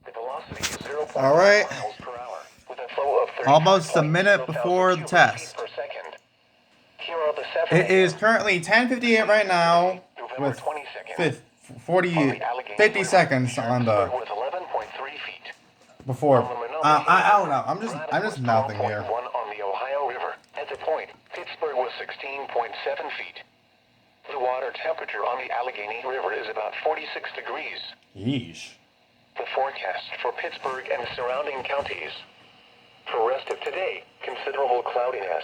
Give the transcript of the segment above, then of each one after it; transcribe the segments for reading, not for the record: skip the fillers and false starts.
The velocity is 0.5 All right. miles per hour with a flow of 35.0 Almost a minute before the cubic test. feet per second. Here are the 7 It is currently 10:58 right now, November with 22nd. 50 seconds on the with 11.3 feet. before. On the Menominee I don't River, know. I'm just was mouthing here. 12.1 on the Ohio River. At the point, Pittsburgh was 16.7 feet. The water temperature on the Allegheny River is about 46 degrees. Yeesh. The forecast for Pittsburgh and surrounding counties. For rest of today, considerable cloudiness.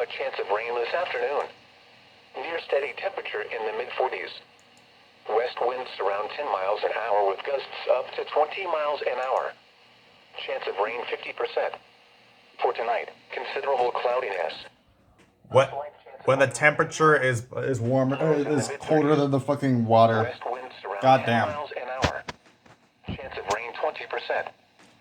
A chance of rain this afternoon. Near steady temperature in the mid-40s. West winds around 10 miles an hour with gusts up to 20 miles an hour. Chance of rain 50%. For tonight, considerable cloudiness. What? When the temperature is warmer, is colder than the fucking water. West winds around 10 Goddamn. miles an hour. Chance of rain 20%.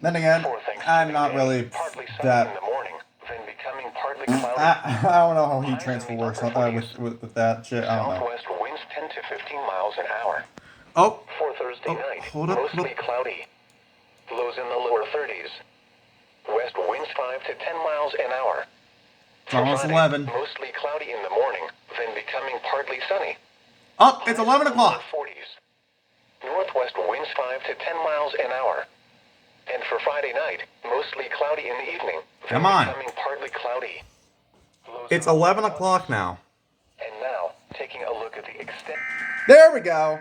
Then again, For Thanksgiving I'm not Day, really partly sunny in that. the morning, then becoming partly cloudy. I don't know how heat transfer works with that shit. I don't know. Southwest winds 10 to 15 miles an hour. Oh. For Thursday night, hold up, mostly cloudy. Lows in the lower 30s. West winds 5 to 10 miles an hour. It's almost Friday, 11. Mostly cloudy in the morning, then becoming partly sunny. Oh, it's 11 o'clock. 40s. Northwest winds 5 to 10 miles an hour. And for Friday night, mostly cloudy in the evening, then Come on. becoming partly cloudy. It's 11 o'clock now. And now, taking a look at the extent. There we go.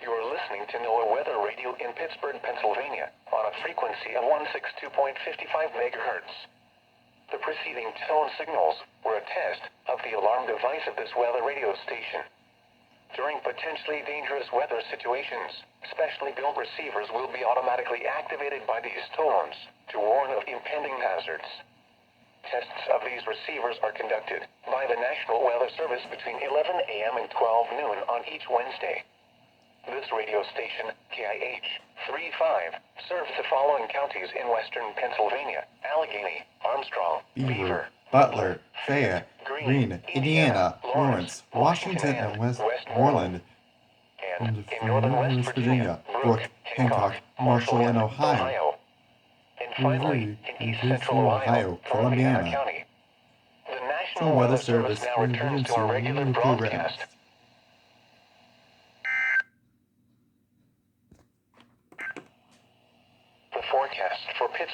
You're listening to NOAA Weather Radio in Pittsburgh, Pennsylvania, on a frequency of 162.55 megahertz. The preceding tone signals were a test of the alarm device of this weather radio station. During potentially dangerous weather situations, specially built receivers will be automatically activated by these tones to warn of impending hazards. Tests of these receivers are conducted by the National Weather Service between 11 a.m. and 12 noon on each Wednesday. This radio station, KIH 35, serves the following counties in western Pennsylvania: Allegheny, Armstrong, Beaver, Butler, Fayette, Greene, Indiana, Lawrence, Washington, and Westmoreland. and in northern West Virginia, Brooke, Hancock, Marshall, and Ohio. And finally, in east central Ohio, Columbiana County. The National Weather Service now returns to our regular broadcast. The forecast for Pittsburgh.